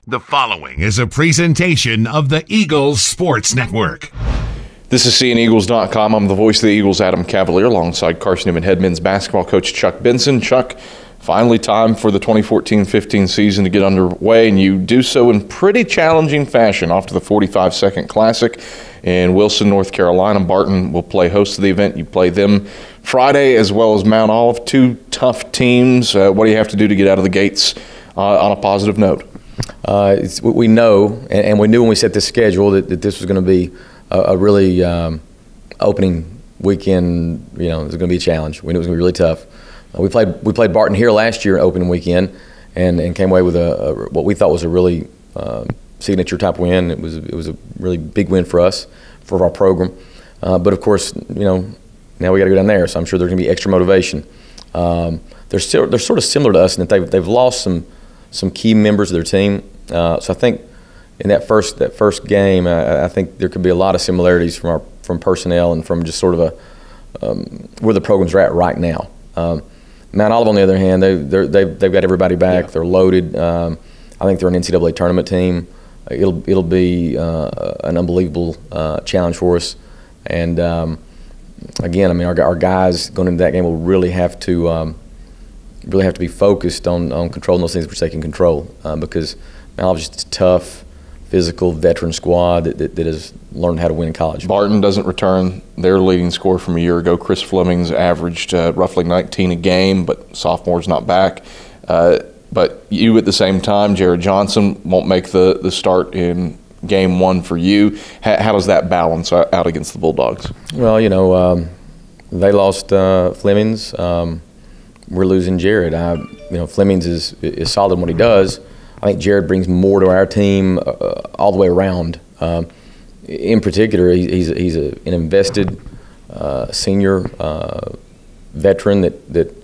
The following is a presentation of the Eagles Sports Network. This is CNEagles.com. I'm the voice of the Eagles, Adam Cavalier, alongside Carson-Newman head men's basketball coach Chuck Benson. Chuck, finally time for the 2014-15 season to get underway, and you do so in pretty challenging fashion. Off to the 45-second Classic in Wilson, North Carolina. Barton will play host to the event. You play them Friday, as well as Mount Olive. Two tough teams. What do you have to do to get out of the gates on a positive note? We know, and we knew when we set this schedule that this was going to be a really opening weekend. You know, it was going to be a challenge. We knew it was going to be really tough. We played Barton here last year, opening weekend, and came away with what we thought was a really signature type win. It was a really big win for us, for our program. But of course, you know, now we got to go down there. So I'm sure there's going to be extra motivation. They're sort of similar to us in that they've lost some key members of their team. So I think in that first game, I think there could be a lot of similarities from personnel and from just sort of where the programs are at right now. Mount Olive, on the other hand, they've got everybody back. Yeah. They're loaded. I think they're an NCAA tournament team. It'll be an unbelievable challenge for us. And again, I mean, our guys going into that game will really have to be focused on controlling those things which they can control, because Mount Olive is just a tough, physical, veteran squad that has learned how to win in college. Barton doesn't return their leading scorer from a year ago. Chris Fleming's averaged roughly 19 a game, but sophomore's not back. But you, at the same time, Jared Johnson won't make the start in game one for you. How does that balance out against the Bulldogs? Well, you know, they lost Fleming's. We're losing Jared. You know, Fleming's is solid in what he does. I think Jared brings more to our team all the way around. In particular, he's an invested senior veteran that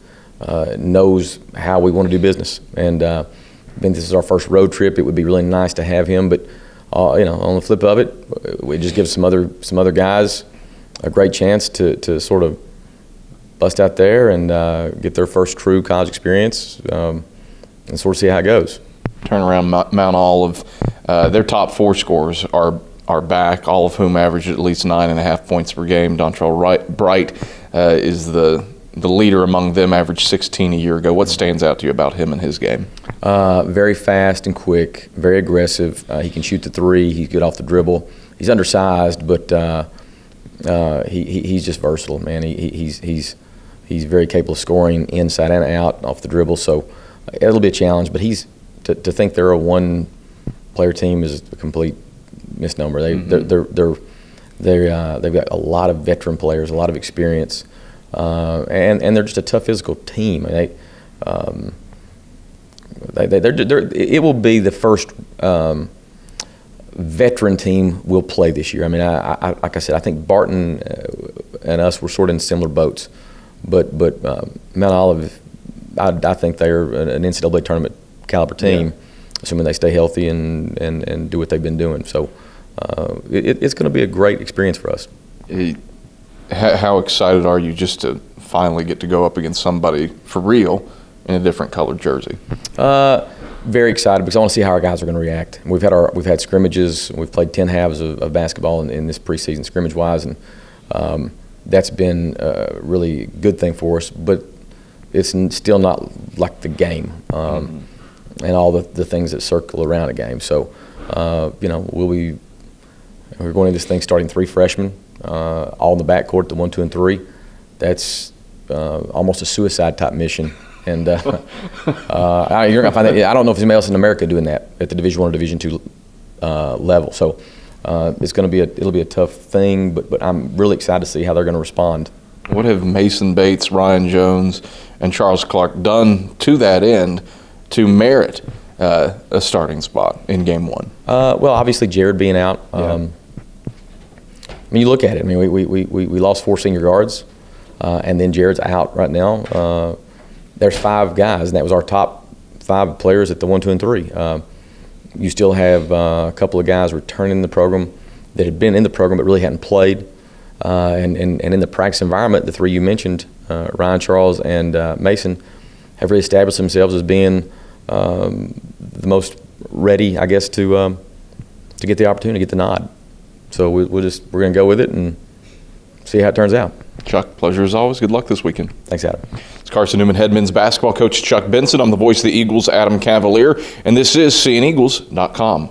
knows how we want to do business. And I think this is our first road trip. It would be really nice to have him. But you know, on the flip of it, it just gives some other guys a great chance to sort of bust out there and get their first true college experience and sort of see how it goes. Turn around Mount Olive. Their top four scorers are back, all of whom average at least 9.5 points per game. Dontrell Bright is the leader among them, averaged 16 a year ago. What stands out to you about him and his game? Very fast and quick, very aggressive. He can shoot the three. He's good off the dribble. He's undersized, but he's just versatile, man. He's very capable of scoring inside and out off the dribble. So it'll be a challenge. But to think they're a one-player team is a complete misnomer. They've got a lot of veteran players, a lot of experience, and they're just a tough physical team. I mean, it will be the first veteran team we'll play this year. I mean, like I said, I think Barton and us were sort of in similar boats, but Mount Olive, I think they're an NCAA tournament caliber team, yeah, assuming they stay healthy and do what they've been doing. So it's going to be a great experience for us. How excited are you just to finally get to go up against somebody for real in a different colored jersey? Very excited, because I want to see how our guys are going to react. We've had scrimmages. We've played 10 halves of basketball in this preseason, scrimmage-wise, and that's been a really good thing for us. But it's still not like the game. And all the things that circle around a game. So, you know, we're going into this thing starting 3 freshmen, all in the backcourt, the 1, 2, and 3. That's almost a suicide type mission. And you're gonna find that. I don't know if there's anybody else in America doing that at the Division I or Division II level. So it'll be a tough thing, but I'm really excited to see how they're going to respond. What have Mason Bates, Ryan Jones, and Charles Clark done to that end to merit a starting spot in game one? Well, obviously Jared being out. Yeah. I mean, you look at it. I mean, we lost 4 senior guards, and then Jared's out right now. There's 5 guys, and that was our top 5 players at the 1, 2, and 3. You still have a couple of guys returning the program that had been in the program but really hadn't played. And in the practice environment, the 3 you mentioned, Ryan, Charles, and Mason, have really established themselves as being the most ready, I guess, to get the opportunity, get the nod. So we're going to go with it and see how it turns out. Chuck, pleasure as always. Good luck this weekend. Thanks, Adam. It's Carson-Newman head men's basketball coach Chuck Benson. I'm the voice of the Eagles, Adam Cavalier, and this is SeeingEagles.com.